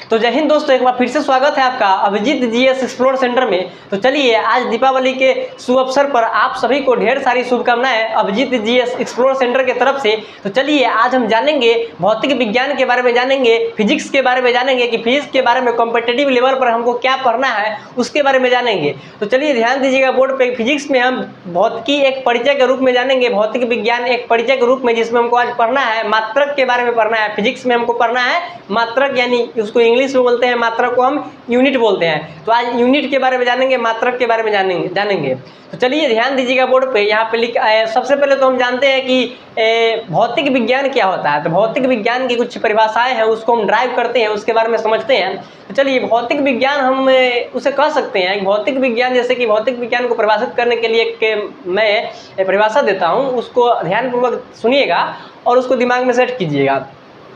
तो जय हिंद दोस्तों, एक बार फिर से स्वागत है आपका अभिजीत जीएस एक्सप्लोर सेंटर में। तो चलिए आज दीपावली के शुभ अवसर पर आप सभी को ढेर सारी शुभकामनाएं अभिजीत जीएस एक्सप्लोर सेंटर की तरफ से। तो चलिए आज हम जानेंगे भौतिक विज्ञान के बारे में, जानेंगे फिजिक्स के बारे में, जानेंगे कि फिजिक्स के बारे में कॉम्पिटिटिव लेवल पर हमको क्या पढ़ना है उसके बारे में जानेंगे। तो चलिए ध्यान दीजिएगा बोर्ड पे, फिजिक्स में हम भौतिकी एक परिचय के रूप में जानेंगे, भौतिक विज्ञान एक परिचय के रूप में, जिसमें हमको आज पढ़ना है मात्रक के बारे में पढ़ना है। फिजिक्स में हमको पढ़ना है मात्रक, यानी उसको इंग्लिश में बोलते हैं मात्रक को हम यूनिट बोलते हैं। तो आज यूनिट के बारे में जानेंगे, मात्रक के बारे में जानेंगे। तो चलिए ध्यान दीजिएगा बोर्ड पे, यहाँ पे सबसे पहले तो हम जानते हैं कि भौतिक विज्ञान क्या होता है। तो भौतिक विज्ञान की कुछ परिभाषाएं हैं, उसको हम ड्राइव करते हैं, उसके बारे में समझते हैं। तो चलिए भौतिक विज्ञान हम उसे कह सकते हैं, भौतिक विज्ञान, जैसे कि भौतिक विज्ञान को परिभाषित करने के लिए मैं परिभाषा देता हूँ, उसको ध्यानपूर्वक सुनिएगा और उसको दिमाग में सेट कीजिएगा।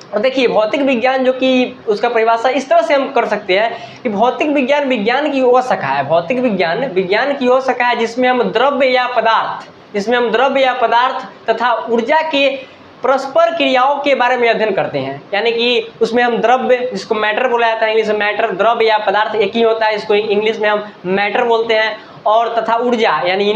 और देखिए भौतिक विज्ञान जो कि उसका परिभाषा इस तरह से हम कर सकते हैं कि भौतिक विज्ञान विज्ञान की वो शाखा है, भौतिक विज्ञान विज्ञान की वो शाखा है जिसमें हम द्रव्य या पदार्थ तथा ऊर्जा के परस्पर क्रियाओं के बारे में अध्ययन करते हैं। यानी कि उसमें हम द्रव्य, जिसको मैटर बोला जाता है इंग्लिश में मैटर, द्रव्य या पदार्थ एक ही होता है, इसको इंग्लिश में हम मैटर बोलते हैं, और तथा ऊर्जा यानी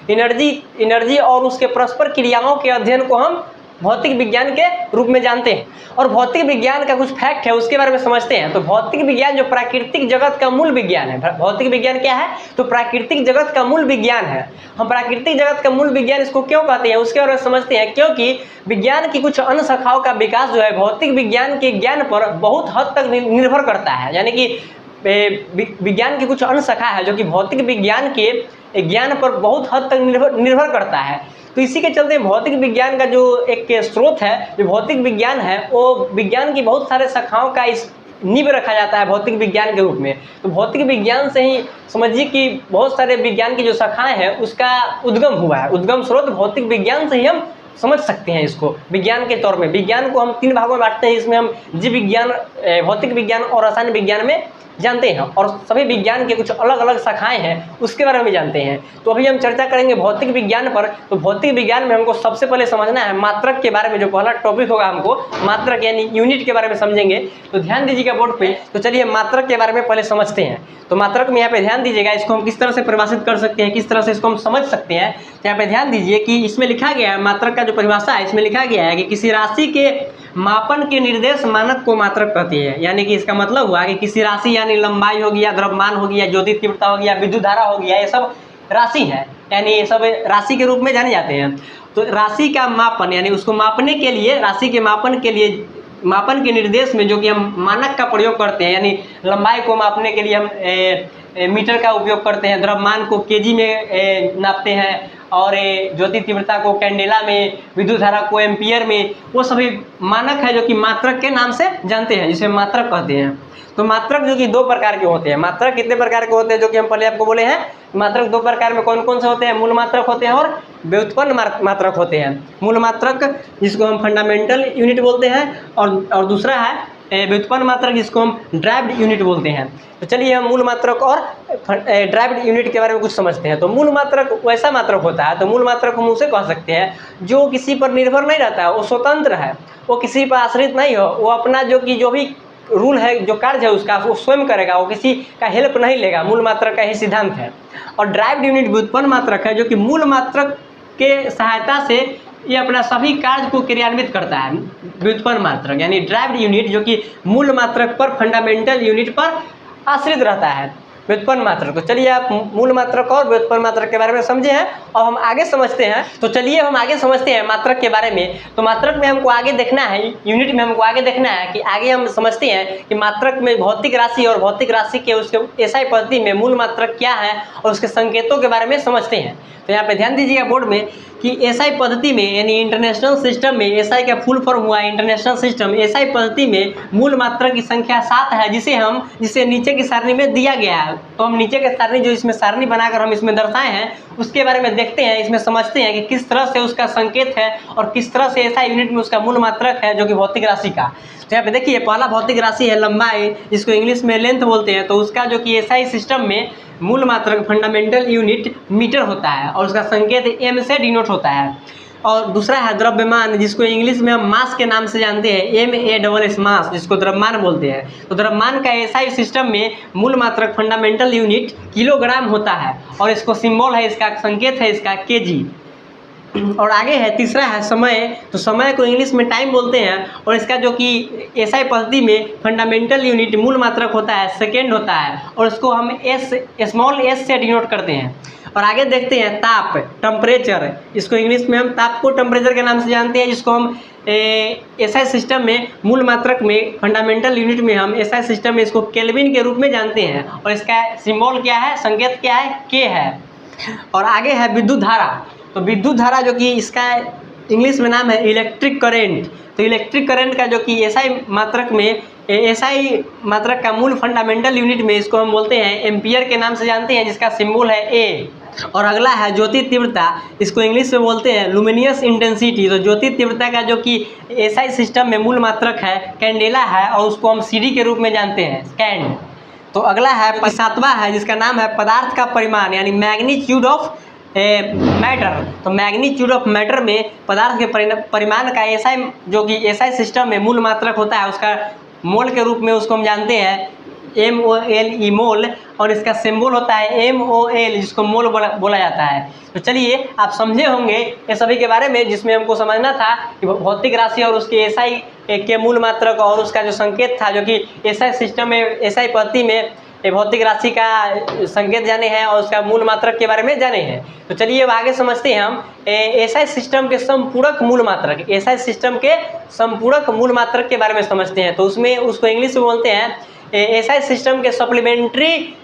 एनर्जी और उसके परस्पर क्रियाओं के अध्ययन को हम भौतिक विज्ञान के रूप में जानते हैं। और भौतिक विज्ञान का कुछ फैक्ट है उसके बारे में समझते हैं। तो भौतिक विज्ञान जो प्राकृतिक जगत का मूल विज्ञान है, भौतिक विज्ञान क्या है? तो प्राकृतिक जगत का मूल विज्ञान है। हम प्राकृतिक जगत का मूल विज्ञान इसको क्यों कहते हैं उसके बारे में समझते हैं, क्योंकि विज्ञान की कुछ अन्य शाखाओं का विकास जो है भौतिक विज्ञान के ज्ञान पर बहुत हद तक निर्भर करता है। यानी कि विज्ञान की कुछ अन्य शाखा है जो कि भौतिक विज्ञान के ज्ञान पर बहुत हद तक निर्भर करता है। तो इसी के चलते भौतिक विज्ञान का जो एक स्रोत है, जो भौतिक विज्ञान है, वो विज्ञान की बहुत सारे शाखाओं का इस नींव रखा जाता है भौतिक विज्ञान के रूप में। तो भौतिक विज्ञान से ही समझिए कि बहुत सारे विज्ञान की जो शाखाएं हैं उसका उद्गम हुआ है। उद्गम स्रोत भौतिक विज्ञान से ही हम समझ सकते हैं इसको विज्ञान के तौर में। विज्ञान को हम 3 भागों में बांटते हैं, इसमें हम जीव विज्ञान, भौतिक विज्ञान और रसायन विज्ञान में जानते हैं, और सभी विज्ञान के कुछ अलग अलग शाखाएं हैं उसके बारे में जानते हैं। तो अभी हम चर्चा करेंगे भौतिक विज्ञान पर। तो भौतिक विज्ञान में हमको सबसे पहले समझना है मात्रक के बारे में, जो पहला टॉपिक होगा हमको मात्रक यानी यूनिट के बारे में समझेंगे। तो ध्यान दीजिएगा बोर्ड पे। तो चलिए मात्रक के बारे में पहले समझते हैं। तो मात्रक में यहाँ पे ध्यान दीजिएगा, इसको हम किस तरह से परिभाषित कर सकते हैं, किस तरह से इसको हम समझ सकते हैं। तो यहाँ पे ध्यान दीजिए कि इसमें लिखा गया है, मात्रक का जो परिभाषा है इसमें लिखा गया है कि किसी राशि के मापन के निर्देश मानक को मात्रक कहती है। यानी कि इसका मतलब हुआ कि किसी राशि यानी लंबाई हो गया, द्रव्यमान हो गया, ज्योति तीव्रता हो गया, विद्युत धारा हो गया, ये सब राशि है, यानी ये सब राशि के रूप में जाने जाते हैं। तो राशि का मापन यानी उसको मापने के लिए, राशि के मापन के लिए, मापन के निर्देश में जो कि हम मानक का प्रयोग करते हैं, यानी लंबाई को मापने के लिए हम मीटर का उपयोग करते हैं, द्रव्यमान को केजी में नापते हैं, और ज्योति तीव्रता को कैंडेला में, विद्युत धारा को एम्पियर में, वो सभी मानक है जो कि मात्रक के नाम से जानते हैं, जिसे मात्रक कहते हैं। तो मात्रक जो कि 2 प्रकार के होते हैं। मात्रक कितने प्रकार के होते हैं जो कि हम पहले आपको बोले हैं? मात्रक 2 प्रकार में कौन कौन से होते हैं? मूल मात्रक होते हैं और व्युत्पन्न मात्रक होते हैं। मूल मात्रक जिसको हम फंडामेंटल यूनिट बोलते हैं, और दूसरा है व्युत्पन्न मात्रक जिसको हम ड्राइव्ड यूनिट बोलते हैं। तो चलिए हम मूल मात्रक और ड्राइव्ड यूनिट के बारे में कुछ समझते हैं। तो मूल मात्रक वैसा मात्रक होता है, तो मूल मात्रक हम उसे कह सकते हैं जो किसी पर निर्भर नहीं रहता है, वो स्वतंत्र है, वो किसी पर आश्रित नहीं हो, वो अपना जो भी रूल है, जो कार्य है उसका वो स्वयं करेगा, वो किसी का हेल्प नहीं लेगा। मूल मात्रक का ही सिद्धांत है। और ड्राइव्ड यूनिट व्युत्पन्न मात्रक है जो कि मूल मात्रक के सहायता से ये अपना सभी कार्य को क्रियान्वित करता है। व्युत्पन्न मात्रक यानी ड्राइव्ड यूनिट जो कि मूल मात्रक पर, फंडामेंटल यूनिट पर आश्रित रहता है, व्युत्पन्न मात्रक। तो चलिए आप मूल मात्रक और व्युत्पन्न मात्रक के बारे में समझे हैं, और हम आगे समझते हैं। तो चलिए हम आगे समझते हैं मात्रक के बारे में। तो मात्रक में हमको आगे देखना है, यूनिट में हमको आगे देखना है कि आगे हम समझते हैं कि मात्रक में भौतिक राशि और भौतिक राशि के उसके एसआई पद्धति में मूल मात्रक क्या है और उसके संकेतों के बारे में समझते हैं। तो यहाँ पे ध्यान दीजिएगा बोर्ड में कि एसआई पद्धति में, यानी इंटरनेशनल सिस्टम में, एसआई का फुल फॉर्म हुआ इंटरनेशनल सिस्टम। एसआई पद्धति में मूल मात्रक की संख्या 7 है, जिसे नीचे की सारणी में दिया गया है। तो हम नीचे की सारणी, जो इसमें सारणी बनाकर हम इसमें दर्शाए हैं, उसके बारे में देखते हैं, इसमें समझते हैं कि किस तरह से उसका संकेत है और किस तरह से एसआई यूनिट में उसका मूल मात्रक है जो कि भौतिक राशि का। तो यहाँ पे देखिए पहला भौतिक राशि है लंबाई, जिसको इंग्लिश में लेंथ बोलते हैं। तो उसका जो कि एसआई सिस्टम में मूल मात्रक फंडामेंटल यूनिट मीटर होता है, और उसका संकेत एम से डिनोट होता है। और दूसरा है द्रव्यमान, जिसको इंग्लिश में हम मास के नाम से जानते हैं, MASS मास, जिसको द्रव्यमान बोलते हैं। तो द्रव्यमान का SI सिस्टम में मूल मात्रक फंडामेंटल यूनिट किलोग्राम होता है और इसको सिंबल है, इसका संकेत है इसका kg। और आगे है तीसरा है समय। तो समय को इंग्लिश में टाइम बोलते हैं और इसका जो कि SI पद्धति में फंडामेंटल यूनिट मूल मात्रक होता है सेकेंड होता है और इसको हम स्मॉल s से डिनोट करते हैं। और आगे देखते हैं ताप, टेम्परेचर, इसको इंग्लिश में हम ताप को टेम्परेचर के नाम से जानते हैं, जिसको हम SI सिस्टम में मूल मात्रक में फंडामेंटल यूनिट में हम SI सिस्टम में इसको केल्विन के रूप में जानते हैं और इसका सिंबल क्या है, संकेत क्या है, K है। और आगे है विद्युत धारा। तो विद्युत धारा जो कि इसका इंग्लिश में नाम है इलेक्ट्रिक करेंट। तो इलेक्ट्रिक करंट का जो कि SI मात्रक में SI मात्रक का मूल फंडामेंटल यूनिट में इसको हम बोलते हैं एम्पियर के नाम से जानते हैं, जिसका सिंबल है A। और अगला है ज्योति तीव्रता, इसको इंग्लिश में बोलते हैं लुमिनियस इंटेंसिटी। तो ज्योति तीव्रता का जो कि SI सिस्टम में मूल मात्रक है कैंडेला है और उसको हम CD के रूप में जानते हैं, कैंड। तो अगला है सातवां है, जिसका नाम है पदार्थ का परिमाण यानी मैग्नीट्यूड ऑफ मैटर। तो मैग्नीट्यूड ऑफ मैटर में पदार्थ के परिमाण का SI जो कि SI सिस्टम में मूल मात्रक होता है उसका मोल के रूप में उसको हम जानते हैं MOLE मोल, और इसका सिंबल होता है MOL, जिसको मोल बोला जाता है। तो चलिए आप समझे होंगे ये सभी के बारे में, जिसमें हमको समझना था कि भौतिक राशि और उसके SI के मूल मात्रक और उसका जो संकेत था, जो कि SI सिस्टम में SI पद्धति में भौतिक राशि का संकेत जाने हैं और उसका मूल मात्रक के बारे में जाने हैं। तो चलिए अब आगे समझते हैं हम SI सिस्टम के संपूरक मूल मात्रक, SI सिस्टम के संपूरक मूल मात्रक के बारे में समझते हैं। तो उसमें उसको इंग्लिश में बोलते हैं SI सिस्टम के सप्लीमेंट्री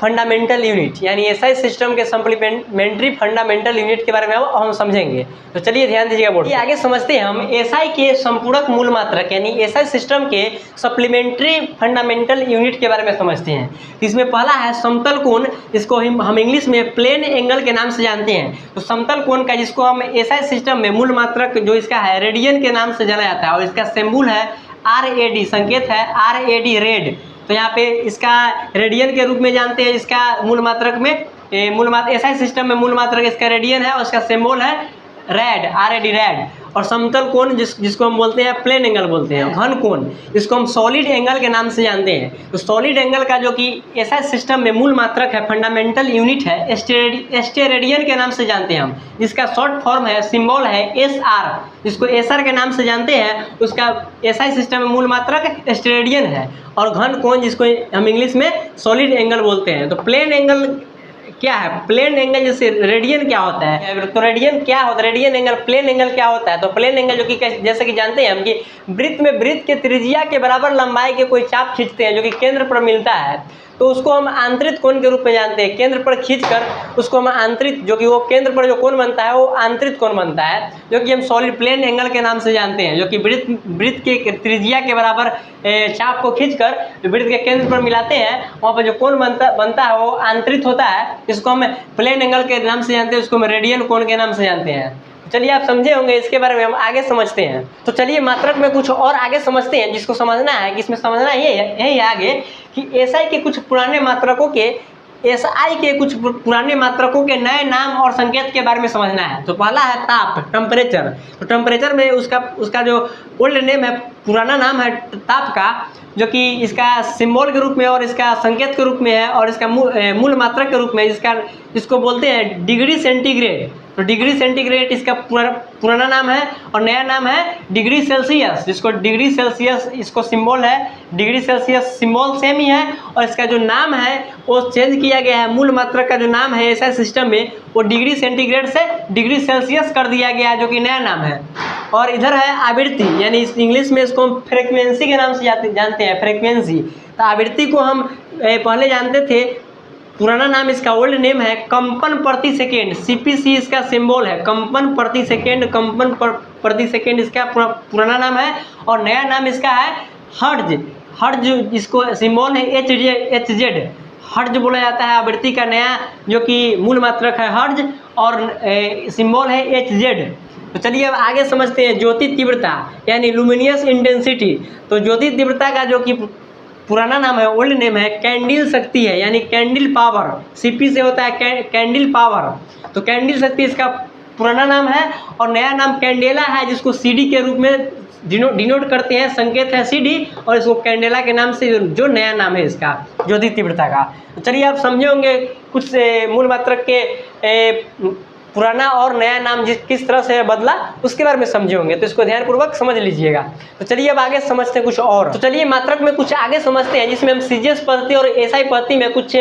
फंडामेंटल यूनिट, यानी SI सिस्टम के सप्लीमेंट्री फंडामेंटल यूनिट के बारे में हम समझेंगे। तो चलिए ध्यान दीजिएगा बोर्ड। आगे समझते हैं हम SI के संपूरक मूल मात्रक यानी SI सिस्टम के सप्लीमेंट्री फंडामेंटल यूनिट के बारे में समझते हैं। इसमें पहला है समतल कोण, इसको हम इंग्लिश में प्लेन एंगल के नाम से जानते हैं। तो समतल कोण का, जिसको हम SI सिस्टम में मूल मात्रक जो इसका है रेडियन के नाम से जाना जाता है और इसका सिंबल है RAD, संकेत है RAD, रेड। तो यहाँ पे इसका रेडियन के रूप में जानते हैं, इसका मूल मात्रक में SI सिस्टम में मूल मात्रक इसका रेडियन है और इसका सिंबल है रेड, RAD, रेड। और समतल कोण जिसको हम बोलते हैं प्लेन एंगल बोलते हैं। घन कोण, इसको हम सॉलिड एंगल के नाम से जानते हैं। तो सॉलिड एंगल का जो कि SI सिस्टम में मूल मात्रक है फंडामेंटल यूनिट है स्टेरेडियन के नाम से जानते हैं हम, जिसका शॉर्ट फॉर्म है सिंबल है SR, जिसको SR के नाम से जानते हैं। उसका SI सिस्टम में मूल मात्रक स्टेरेडियन है। और घन कोण जिसको हम इंग्लिश में सॉलिड एंगल बोलते हैं। तो प्लेन एंगल क्या है, प्लेन एंगल जैसे रेडियन क्या होता है, तो रेडियन क्या होता है, रेडियन एंगल, प्लेन एंगल क्या होता है। तो प्लेन एंगल जो कि जैसे कि जानते हैं हम कि वृत्त में वृत्त के त्रिज्या के बराबर लंबाई के कोई चाप खींचते हैं जो कि केंद्र पर मिलता है, तो उसको हम आंतरिक कोण के रूप में जानते हैं। केंद्र पर खींचकर उसको हम आंतरिक, जो कि वो केंद्र पर जो कोण बनता है वो आंतरिक कोण बनता है, जो कि हम सॉलिड प्लेन एंगल के नाम से जानते हैं। जो कि वृत्त के त्रिज्या के बराबर चाप को खींचकर जो वृत्त के केंद्र पर मिलाते हैं, वहाँ पर जो कोण बनता है वो आंतरिक होता है। इसको हम प्लेन एंगल के नाम से जानते हैं, उसको हम रेडियन कोण के नाम से जानते हैं। चलिए आप समझे होंगे, इसके बारे में हम आगे समझते हैं। तो चलिए मात्रक में कुछ और आगे समझते हैं, जिसको समझना है कि इसमें समझना यही है आगे कि SI के कुछ पुराने मात्रकों के पुराने मात्रकों के नए नाम और संकेत के बारे में समझना है। तो पहला है ताप, टेम्परेचर। तो टेम्परेचर में उसका जो ओल्ड नेम है, पुराना नाम है ताप का, जो कि इसका सिंबल के रूप में और इसका संकेत के रूप में है और इसका मूल मात्रक के रूप में इसको बोलते हैं डिग्री सेंटीग्रेड। तो डिग्री सेंटीग्रेड इसका पुराना नाम है और नया नाम है डिग्री सेल्सियस, जिसको डिग्री सेल्सियस इसको सिंबल है, डिग्री सेल्सियस सिंबल सेम ही है और इसका जो नाम है वो चेंज किया गया है। मूल मात्रक का जो नाम है SI सिस्टम में वो डिग्री सेंटीग्रेड से डिग्री सेल्सियस कर दिया गया है, जो कि नया नाम है। और इधर है आवृत्ति, यानी इंग्लिश में इसको हम फ्रीक्वेंसी के नाम से जानते हैं, फ्रीक्वेंसी। तो आवृत्ति को हम पहले जानते थे, पुराना नाम इसका ओल्ड नेम है कंपन प्रति सेकेंड, CPC इसका सिंबल है, कंपन प्रति सेकेंड, कंपन प्रति सेकेंड इसका पुराना नाम है। और नया नाम इसका है हर्ट्ज, इसको सिंबल है HZ, हर्ट्ज बोला जाता है आवृत्ति का नया, जो कि मूल मात्रक है हर्ट्ज और सिंबल है HZ। तो चलिए अब आगे समझते हैं ज्योति तीव्रता यानी लुमिनियस इंटेंसिटी। तो ज्योति तीव्रता का जो कि पुराना नाम है, ओल्ड नेम है कैंडिल शक्ति है, यानी कैंडिल पावर, CP से होता है कैंडिल पावर। तो कैंडिल शक्ति इसका पुराना नाम है, और नया नाम कैंडेला है जिसको CD के रूप में डिनोट करते हैं, संकेत है CD, और इसको कैंडेला के नाम से जो नया नाम है इसका ज्योति तीव्रता का। तो चलिए आप समझे होंगे कुछ मूल मात्रक के पुराना और नया नाम किस तरह से बदला उसके बारे में समझे होंगे, तो इसको ध्यानपूर्वक समझ लीजिएगा। तो चलिए अब आगे समझते हैं कुछ और। तो चलिए मात्रक में कुछ आगे समझते हैं जिसमें हम CGS पद्धति और SI पद्धति में कुछ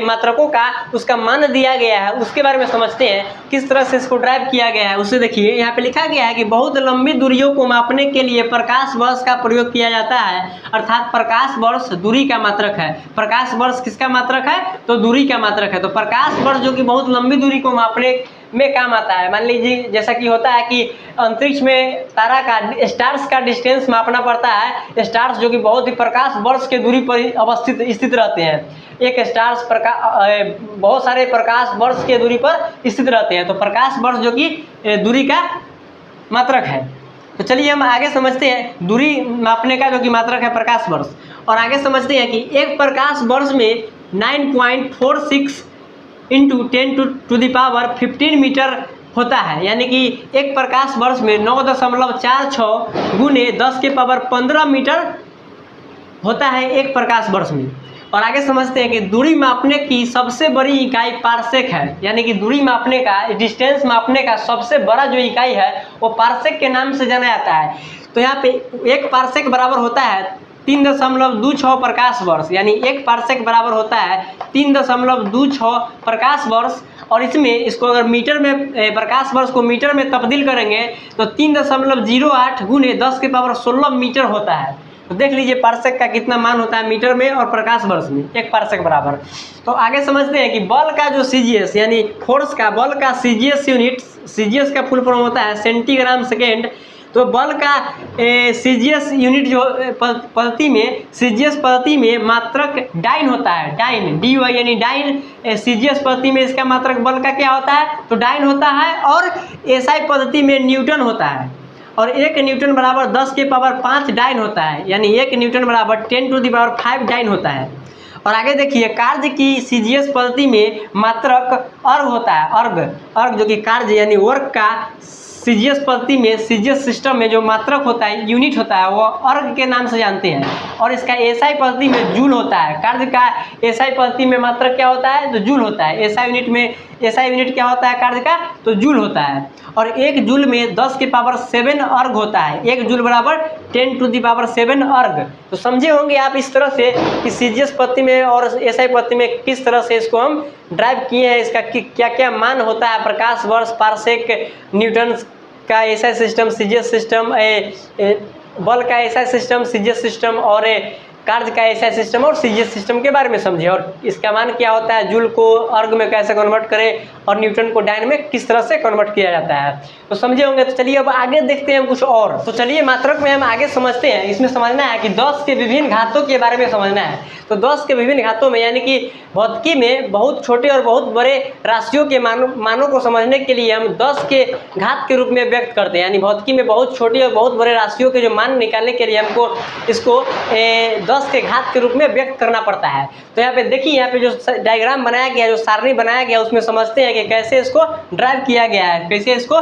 मात्रकों का उसका मान दिया गया है उसके बारे में समझते हैं, किस तरह से इसको ड्राइव किया गया है। उससे देखिए यहाँ पे लिखा गया है कि बहुत लंबी दूरियों को मापने के लिए प्रकाश वर्ष का प्रयोग किया जाता है, अर्थात प्रकाश वर्ष दूरी का मात्रक है। प्रकाश वर्ष किसका मात्रक है? तो दूरी का मात्रक है। तो प्रकाश वर्ष जो कि बहुत लंबी दूरी को मापने में काम आता है। मान लीजिए जैसा कि होता है कि अंतरिक्ष में तारा का स्टार्स का डिस्टेंस मापना पड़ता है। स्टार्स जो कि बहुत ही प्रकाश वर्ष के दूरी पर स्थित रहते हैं। एक स्टार्स बहुत सारे प्रकाश वर्ष के दूरी पर स्थित रहते हैं। तो प्रकाश वर्ष जो कि दूरी का मात्रक है। तो चलिए हम आगे समझते हैं दूरी मापने का जो कि मात्रक है प्रकाश वर्ष, और आगे समझते हैं कि एक प्रकाश वर्ष में 9.46 इंटू 10⁻15 मीटर होता है, यानी कि एक प्रकाश वर्ष में 9.46 गुने 10⁻15 मीटर होता है एक प्रकाश वर्ष में। और आगे समझते हैं कि दूरी मापने की सबसे बड़ी इकाई पारसेक है, यानी कि दूरी मापने का डिस्टेंस मापने का सबसे बड़ा जो इकाई है वो पारसेक के नाम से जाना जाता है। तो यहाँ पे एक पारसेक बराबर होता है 3.26 प्रकाश वर्ष, यानी एक पारसेक बराबर होता है 3.26 प्रकाश वर्ष। और इसमें इसको अगर मीटर में प्रकाश वर्ष को मीटर में तब्दील करेंगे तो 3.08 गुने 10⁻16 मीटर होता है। तो देख लीजिए पारसेक का कितना मान होता है मीटर में और प्रकाश वर्ष में, एक पारसेक बराबर। तो आगे समझते हैं कि बल का जो CGS यानी फोर्स का बल का CGS यूनिट, CGS का फुल फॉर्म होता है सेंटीग्राम सेकेंड। तो बल का CGS यूनिट जो पद्धति में CGS पद्धति में मात्रक डाइन होता है, डाइन DY यानी डाइन। CGS पद्धति में इसका मात्रक बल का क्या होता है? तो डाइन होता है। और SI पद्धति में न्यूटन होता है, और 1 न्यूटन बराबर 10⁵ डाइन होता है, यानी 1 न्यूटन बराबर 10⁵ डाइन होता है। और आगे देखिए कार्य की CGS पद्धति में मात्रक अर्ग होता है, अर्ग जो कि कार्य यानी वर्क का CGS पद्धति में CGS सिस्टम में जो मात्रक होता है यूनिट होता है वो अर्ग के नाम से जानते हैं। और इसका SI पद्धति में जूल होता है। कार्य का SI पद्धति में मात्रक क्या होता है? तो जूल होता है। SI यूनिट क्या होता है कार्य का? तो जूल होता है। और 1 जूल में 10⁷ अर्ग होता है। 1 जूल बराबर 10⁷ अर्ग। तो समझे होंगे आप इस तरह से कि CGS पद्धति में और SI पद्धति में किस तरह से इसको हम ड्राइव किए हैं, इसका क्या क्या मान होता है, प्रकाश वर्ष, पारसेक, न्यूटन का SI सिस्टम, CGS सिस्टम, बल का SI सिस्टम, CGS सिस्टम, और कार्य का SI सिस्टम और CGS सिस्टम के बारे में समझे, और इसका मान क्या होता है, जूल को अर्ग में कैसे कन्वर्ट करें और न्यूटन को डाइन में किस तरह से कन्वर्ट किया जाता है, तो समझे होंगे। तो चलिए अब आगे देखते हैं कुछ और। तो चलिए मात्रक में हम आगे समझते हैं। इसमें समझना है कि 10 के विभिन्न घातों के बारे में समझना है। तो 10 के विभिन्न घातों में यानी कि भौतिकी में बहुत छोटे और बहुत बड़े राशियों के मानों को समझने के लिए हम 10 के घात के रूप में व्यक्त करते हैं। यानी भौतिकी में बहुत छोटी और बहुत बड़े राशियों के जो मान निकालने के लिए हमको इसको 10 के घात के रूप में व्यक्त करना पड़ता है। तो यहाँ पे देखिए, यहाँ पे जो डायग्राम बनाया गया है, जो सारणी बनाया गया है, उसमें समझते हैं कि कैसे इसको ड्राइव किया गया है, कैसे इसको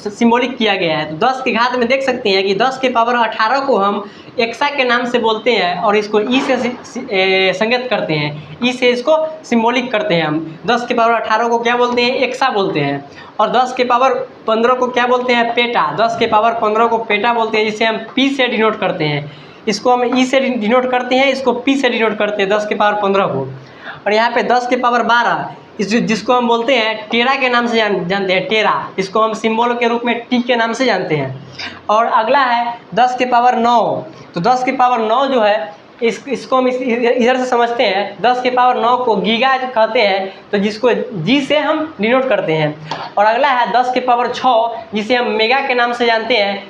सिंबॉलिक किया गया है। तो 10 के घात में देख सकते हैं कि 10 के पावर 18 को हम एक्सा के नाम से बोलते हैं और इसको ई से संगत करते हैं, ई से इसको सिंबॉलिक करते हैं हम। 10 के पावर 18 को क्या बोलते हैं? एक्सा बोलते हैं। और 10 के पावर 15 को क्या बोलते हैं? पेटा। 10 के पावर 15 को पेटा बोलते हैं, जिसे हम पी से डिनोट करते हैं। इसको हम ई से डिनोट करते हैं, इसको पी से डिनोट करते हैं 10 के पावर 15 को। और यहाँ पे 10 के पावर 12 जिसको हम बोलते हैं टेरा के नाम से जानते हैं, टेरा। इसको हम सिंबल के रूप में टी के नाम से जानते हैं। और अगला है 10 के पावर 9। तो 10 के पावर 9 जो है इसको हम इधर से समझते हैं। 10 के पावर 9 को गीगा कहते हैं, तो जिसको जी से हम डिनोट करते हैं। और अगला है 10 के पावर 6 जिसे हम मेगा के नाम से जानते हैं,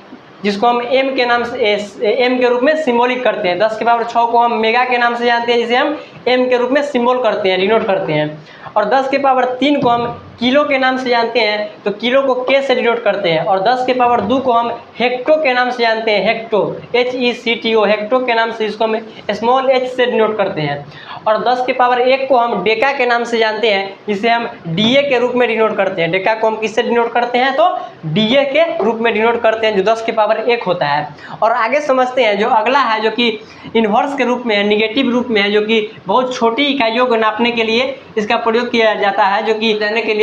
जिसको हम एम के नाम से एम के रूप में सिंबॉलिक करते हैं। 10 के पावर 6 को हम मेगा के नाम से जानते हैं, जिसे हम एम के रूप में सिंबल करते हैं, डिनोट करते हैं। और 10 के पावर 3 को हम किलो के नाम से जानते हैं तो किलो को के से डिनोट करते हैं, और 10 के पावर 2 को हम हेक्टो के नाम से जानते हैं, हेक्टो HECTO हेक्टो के नाम से, इसको हम स्मॉल h से डिनोट करते हैं। और 10 के पावर 1 को हम डेका के नाम से जानते हैं, जिसे हम DA के रूप में डिनोट करते हैं। डेका को हम किससे डिनोट करते हैं तो DA के रूप में डिनोट करते हैं, जो 10 के पावर 1 होता है। और आगे समझते हैं जो अगला है, जो कि इन्वर्स के रूप में है, निगेटिव रूप में है, जो कि बहुत छोटी इकाइयों को नापने के लिए इसका प्रयोग किया जाता है, जो कि जानने के लिए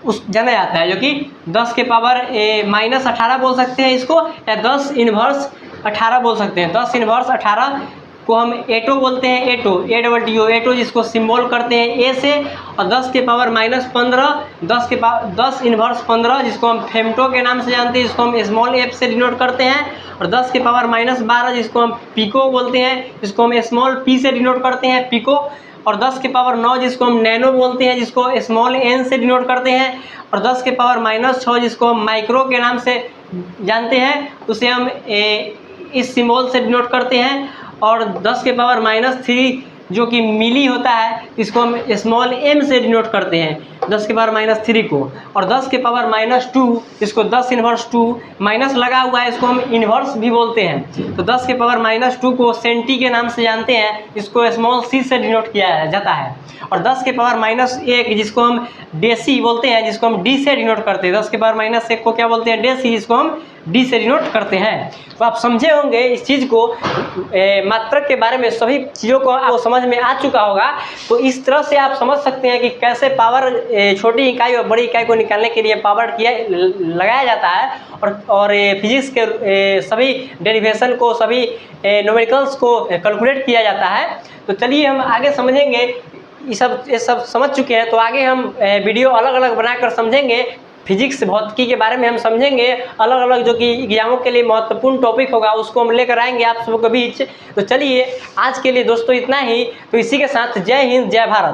जाना जाता है, जो कि 10 के पावर -18 बोल सकते हैं इसको, या 10 इन्वर्स 18 बोल सकते हैं। 10 इन्वर्स 18 को हम एटो बोलते हैं, एटो जिसको सिंबल करते हैं ए से। और 10 के पावर -15 10 इन्वर्स 15 जिसको हम फेमटो के नाम से जानते हैं, इसको हम स्मॉल f से डिनोट करते हैं। और 10 के पावर -12 जिसको हम पिको बोलते हैं, जिसको हम स्मॉल p से डिनोट करते हैं, पिको। और 10 के पावर 9 जिसको हम नैनो बोलते हैं, जिसको स्मॉल n से डिनोट करते हैं। और 10 के पावर -6 जिसको हम माइक्रो के नाम से जानते हैं, उसे हम इस सिंबल से डिनोट करते हैं। और 10 के पावर -3 जो कि मिली होता है, इसको हम स्मॉल m से डिनोट करते हैं, 10 के पावर -3 को। और 10 के पावर -2 इसको 10 इन्वर्स 2 माइनस लगा हुआ है, इसको हम इन्वर्स भी बोलते हैं। तो 10 के पावर -2 को सेंटी के नाम से जानते हैं, इसको स्मॉल c से डिनोट किया जाता है। और 10 के पावर -1 जिसको हम डेसी बोलते हैं, जिसको हम d से डिनोट करते हैं, 10 के पावर -1 को क्या बोलते हैं, डेसी, जिसको हम d से डिनोट करते हैं। तो आप समझे होंगे इस चीज़ को, मात्रक के बारे में सभी चीज़ों को आपको समझ में आ चुका होगा। तो इस तरह से आप समझ सकते हैं कि कैसे पावर छोटी इकाई और बड़ी इकाई को निकालने के लिए पावर लगाया जाता है। और फिजिक्स के सभी डेरिवेशन को, सभी न्यूमेरिकल्स को कैलकुलेट किया जाता है। तो चलिए हम आगे समझेंगे, ये सब समझ चुके हैं तो आगे हम वीडियो अलग अलग बनाकर समझेंगे। फिजिक्स भौतिकी के बारे में हम समझेंगे, अलग अलग जो कि एग्जामों के लिए महत्वपूर्ण टॉपिक होगा उसको हम लेकर आएंगे आप सबके बीच। तो चलिए आज के लिए दोस्तों इतना ही। तो इसी के साथ जय हिंद, जय भारत।